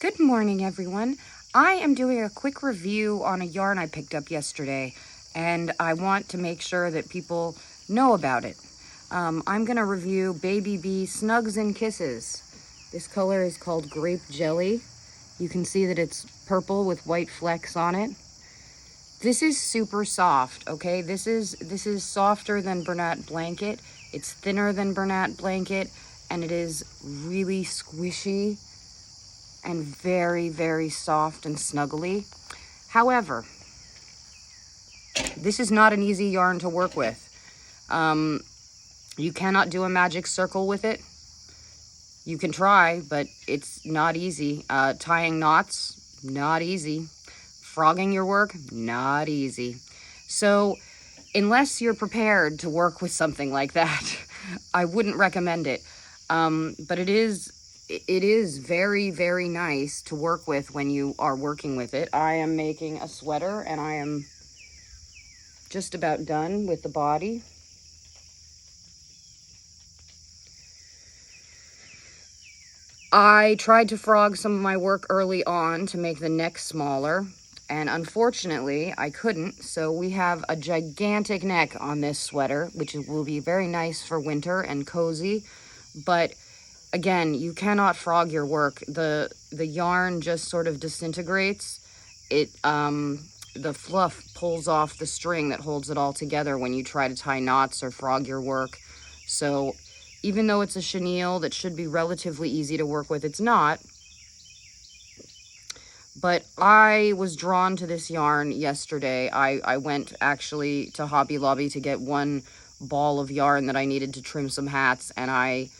Good morning, everyone. I am doing a quick review on a yarn I picked up yesterday, and I want to make sure that people know about it. I'm going to review Baby Bee Snugs and Kisses. This color is called Grape Jelly. You can see that it's purple with white flecks on it. This is super soft, okay? This is softer than Bernat Blanket. It's thinner than Bernat Blanket, and it is really squishy and very, very soft and snuggly. However, this is not an easy yarn to work with. You cannot do a magic circle with it. You can try, but it's not easy. Tying knots, not easy. Frogging your work, not easy. So unless you're prepared to work with something like that, I wouldn't recommend it. But it is very, very nice to work with when you are working with it. I am making a sweater and I am just about done with the body. I tried to frog some of my work early on to make the neck smaller, and unfortunately I couldn't. So we have a gigantic neck on this sweater, which will be very nice for winter and cozy, but again, you cannot frog your work. The yarn just sort of disintegrates. The fluff pulls off the string that holds it all together when you try to tie knots or frog your work. So even though it's a chenille that should be relatively easy to work with, it's not. But I was drawn to this yarn yesterday. I went actually to Hobby Lobby to get one ball of yarn that I needed to trim some hats, and I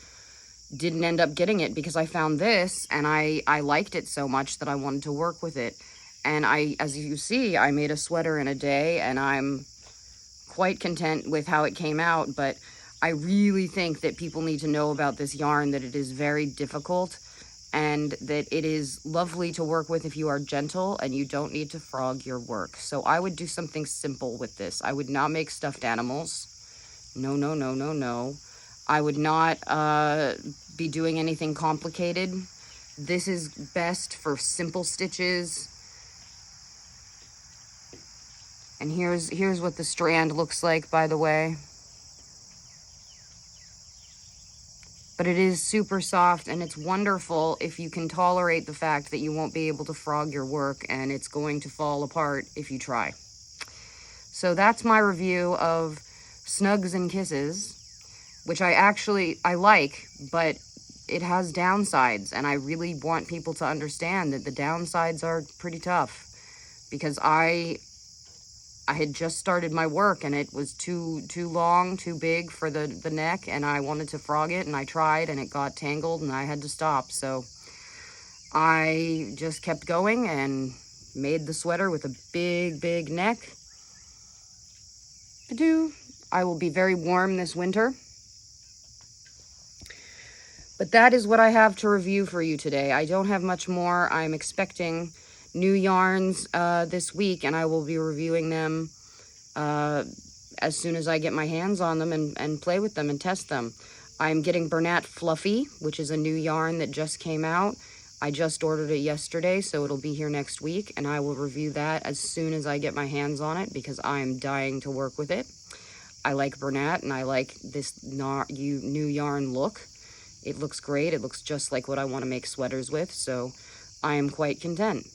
didn't end up getting it because I found this and I liked it so much that I wanted to work with it. And as you see, I made a sweater in a day, and I'm quite content with how it came out. But I really think that people need to know about this yarn, that it is very difficult and that it is lovely to work with if you are gentle and you don't need to frog your work. So I would do something simple with this. I would not make stuffed animals. No, no, no, no, no. I would not be doing anything complicated. This is best for simple stitches. And here's what the strand looks like, by the way. But it is super soft, and it's wonderful if you can tolerate the fact that you won't be able to frog your work and it's going to fall apart if you try. So that's my review of Snugs and Kisses, which I like, but it has downsides, and I really want people to understand that the downsides are pretty tough, because I had just started my work and it was too long, too big for the neck, and I wanted to frog it, and I tried and it got tangled and I had to stop. So I just kept going and made the sweater with a big neck. I will be very warm this winter. But that is what I have to review for you today. I don't have much more. I'm expecting new yarns this week, and I will be reviewing them as soon as I get my hands on them and play with them and test them. I'm getting Bernat Fluffy, which is a new yarn that just came out. I just ordered it yesterday, so it'll be here next week, and I will review that as soon as I get my hands on it, because I'm dying to work with it. I like Bernat, and I like this new yarn look. It looks great. It looks just like what I want to make sweaters with, so I am quite content.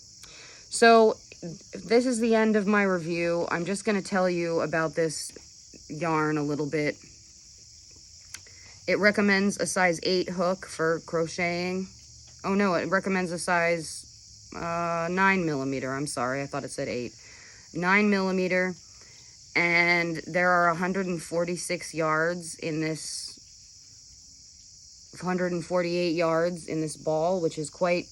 So this is the end of my review. I'm just going to tell you about this yarn a little bit. It recommends a size 8 hook for crocheting. Oh no, it recommends a size 9 millimeter. I'm sorry, I thought it said 8. 9 millimeter. And there are 146 yards in this, 148 yards in this ball, which is quite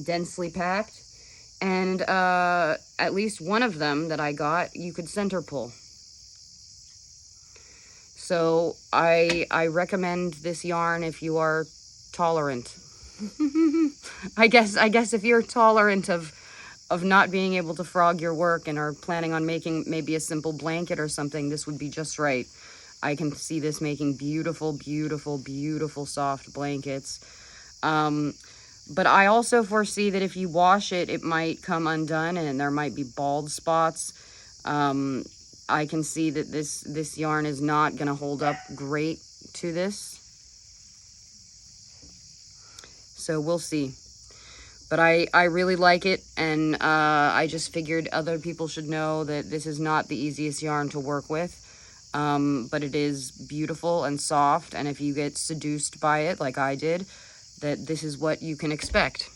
densely packed. And at least one of them that I got, you could center pull. So I recommend this yarn if you are tolerant. I guess if you're tolerant of not being able to frog your work and are planning on making maybe a simple blanket or something, this would be just right. I can see this making beautiful, beautiful, beautiful soft blankets. But I also foresee that if you wash it, it might come undone and there might be bald spots. I can see that this yarn is not going to hold up great to this. So we'll see. But I really like it, and I just figured other people should know that this is not the easiest yarn to work with. But it is beautiful and soft, and if you get seduced by it like I did, that this is what you can expect.